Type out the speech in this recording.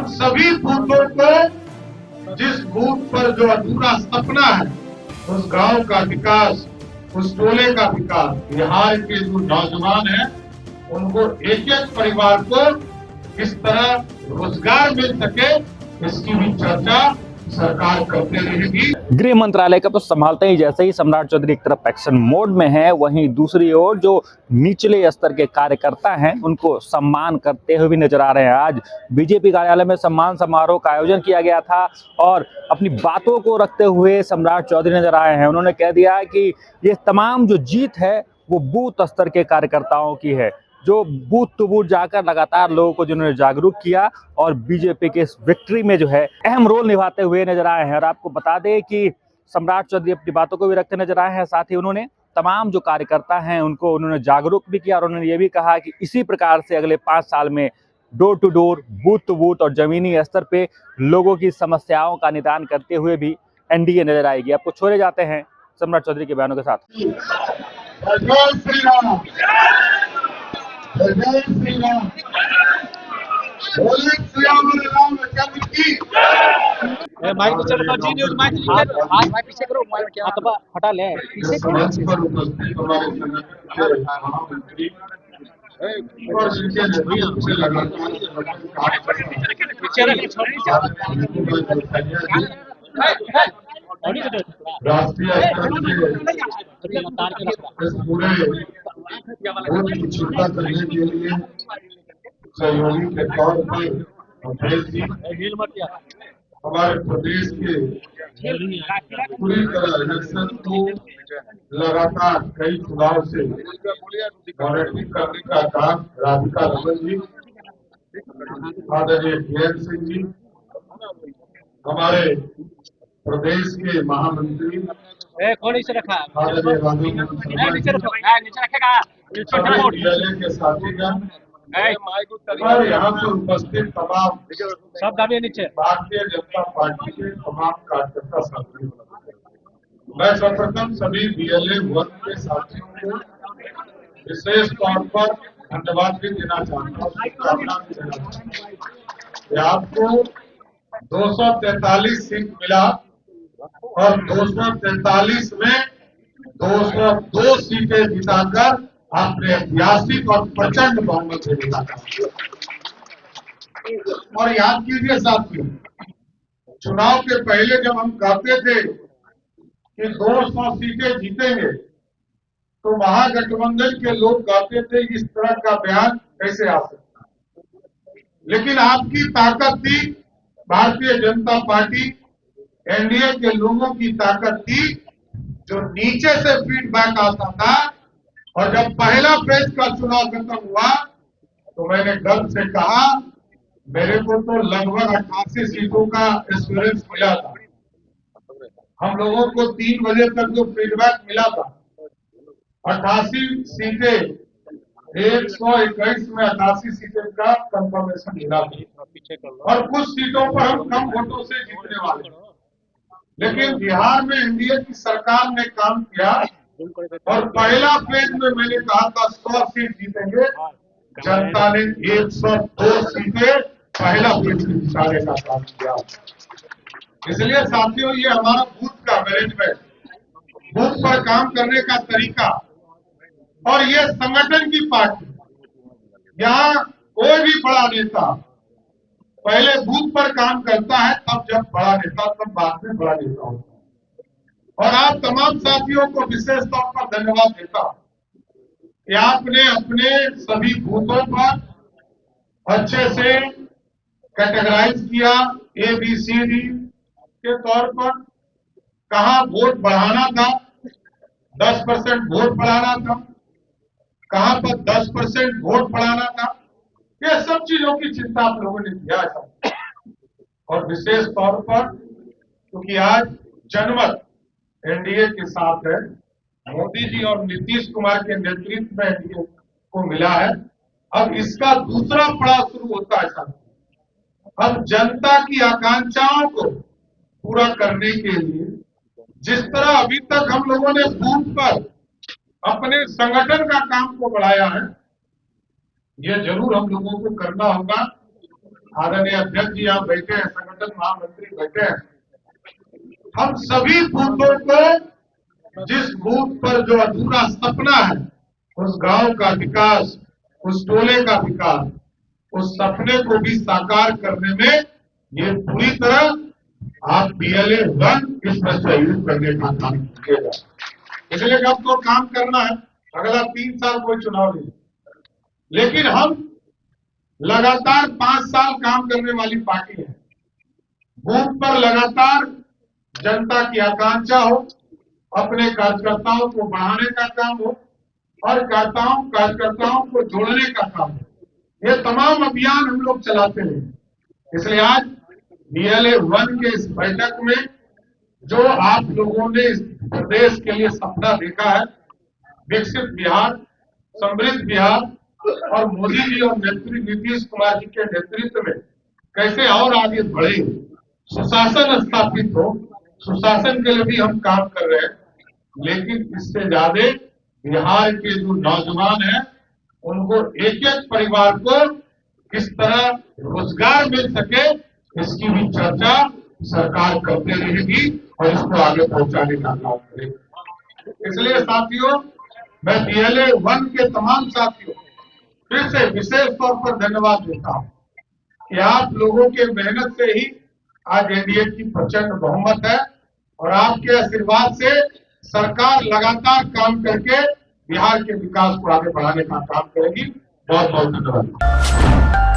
उन सभी बूथों को, जिस बूथ पर जो अधूरा सपना है, उस गांव का विकास, उस टोले का विकास, बिहार के जो नौजवान हैं उनको एक एक परिवार को किस तरह रोजगार मिल सके, इसकी भी चर्चा सरकार करते रहेगी। गृह मंत्रालय का तो संभालते ही जैसे ही सम्राट चौधरी एक तरफ एक्शन मोड में है, वहीं दूसरी ओर जो निचले स्तर के कार्यकर्ता हैं उनको सम्मान करते हुए भी नजर आ रहे हैं। आज बीजेपी कार्यालय में सम्मान समारोह का आयोजन किया गया था और अपनी बातों को रखते हुए सम्राट चौधरी नजर आए हैं। उन्होंने कह दिया कि ये तमाम जो जीत है वो बूथ स्तर के कार्यकर्ताओं की है, जो बूथ टू बूथ जाकर लगातार लोगों को जिन्होंने जागरूक किया और बीजेपी के इस विक्ट्री में जो है अहम रोल निभाते हुए नजर आए हैं। और आपको बता दें कि सम्राट चौधरी अपनी बातों को भी रखते नजर आए हैं, साथ ही उन्होंने तमाम जो कार्यकर्ता हैं उनको उन्होंने जागरूक भी किया और उन्होंने ये भी कहा कि इसी प्रकार से अगले 5 साल में door to door, booth to booth और जमीनी स्तर पे लोगों की समस्याओं का निदान करते हुए भी एनडीए नजर आएगी। आपको छोड़े जाते हैं सम्राट चौधरी के बयानों के साथ। जय श्री राम, जय श्री राम, बोले श्यामल रामचंद्र की। माइक तो चलो जी न्यूज़ माइक लीजिए, हाथ माइक पीछे करो, मोबाइल क्या हाथ हटा ले पीछे करो। मंच पर उपस्थित हमारे संगठन के महामंत्री और इनके नेतृत्व में लगातार राष्ट्रीय स्तर से इस पूरे बूथ की चिंता करने के लिए सहयोगी के तौर पर अवधेश जी हमारे प्रदेश के पूरी तरह इलेक्शन को लगातार कई चुनाव से मॉनिटरिंग करने का काम राधिका रमन जी, आदरणीय धीरेन्द्र सिंह जी, हमारे प्रदेश के महामंत्री कौन इसे रखा आदरणीय राजू नीचे रखेगा के साथीगण और यहाँ पर उपस्थित तमाम सब दाबिए नीचे भारतीय जनता पार्टी के तमाम कार्यकर्ता साथियों, मैं सर्वप्रथम सभी बीएलए वर्ग के साथियों को विशेष तौर पर धन्यवाद भी देना चाहता हूँ, शुभकामना भी देना चाहता हूँ कि आपको 243 सीट मिला और 243 में 202 सीटें जिताकर आपने ऐतिहासिक और प्रचंड बहुमत से जिताया। और याद कीजिए साथियों, चुनाव के पहले जब हम कहते थे कि 200 सीटें जीतेंगे तो महागठबंधन के लोग कहते थे इस तरह का बयान कैसे आ सकता, लेकिन आपकी ताकत थी, भारतीय जनता पार्टी एनडीए के लोगों की ताकत थी, जो नीचे से फीडबैक आता था। और जब पहला फेज का चुनाव खत्म हुआ तो मैंने गर्व से कहा मेरे को तो लगभग 88 सीटों का एक्सपीरियंस मिला था। हम लोगों को 3 बजे तक जो फीडबैक मिला था, 88 सीटें, 121 में 88 सीटें का कंफर्मेशन मिला था और कुछ सीटों पर हम कम वोटों से जीतने वाले, लेकिन बिहार में एनडीए की सरकार ने काम किया और पहला फेज में मैंने कहा था 100 सीट जीतेंगे, जनता ने 102 सीटें पहला फेज में जिताने का काम किया। इसलिए साथियों, ये हमारा बूथ का मैनेजमेंट, बूथ पर काम करने का तरीका और ये संगठन की पार्टी, यहाँ कोई भी बड़ा नेता पहले बूथ पर काम करता है, तब जब बड़ा नेता, तब बाद में बड़ा नेता होता है। और आप तमाम साथियों को विशेष तौर पर धन्यवाद देता हूं कि आपने अपने सभी बूथों पर अच्छे से कैटेगराइज किया, ABCD के तौर पर, कहां वोट बढ़ाना था, 10% वोट बढ़ाना था, कहां पर 10% वोट बढ़ाना था, ये सब चीजों की चिंता आप लोगों ने किया था। और विशेष तौर पर क्योंकि आज जनमत एनडीए के साथ है, मोदी जी और नीतीश कुमार के नेतृत्व में एनडीए को मिला है, अब इसका दूसरा पड़ाव शुरू होता है साथ। अब जनता की आकांक्षाओं को पूरा करने के लिए जिस तरह अभी तक हम लोगों ने बूथ पर अपने संगठन का काम को बढ़ाया है, ये जरूर हम लोगों को करना होगा। आदरणीय अध्यक्ष जी यहाँ बैठे हैं, संगठन महामंत्री बैठे हैं, हम सभी बूथों को जिस बूथ पर जो अधूरा सपना है, उस गांव का विकास, उस टोले का विकास, उस सपने को भी साकार करने में ये पूरी तरह आप PLA 1 इसमें सहयोग करने का काम कीजिएगा। इसलिए अब तो काम करना है, अगला 3 साल कोई चुनाव नहीं, लेकिन हम लगातार 5 साल काम करने वाली पार्टी है। बूथ पर लगातार जनता की आकांक्षा हो, अपने कार्यकर्ताओं को बढ़ाने का काम हो और कार्यकर्ताओं को जोड़ने का काम हो। ये तमाम अभियान हम लोग चलाते हैं। इसलिए आज PLA 1 के इस बैठक में जो आप लोगों ने इस प्रदेश के लिए सपना देखा है, विकसित बिहार, समृद्ध बिहार, और मोदी जी और नीतीश कुमार जी के नेतृत्व में कैसे और आगे बढ़े, सुशासन स्थापित हो, सुशासन के लिए भी हम काम कर रहे हैं। लेकिन इससे ज्यादा बिहार के जो नौजवान हैं, उनको एक एक परिवार को किस तरह रोजगार मिल सके, इसकी भी चर्चा सरकार करते रहेगी और इसको आगे पहुंचाने का काम करेगी। इसलिए साथियों, मैं PLA 1 के तमाम साथियों फिर से विशेष तौर पर धन्यवाद देता हूं कि आप लोगों के मेहनत से ही आज NDA की प्रचंड बहुमत है और आपके आशीर्वाद से सरकार लगातार काम करके बिहार के विकास को आगे बढ़ाने का काम करेगी। बहुत बहुत धन्यवाद।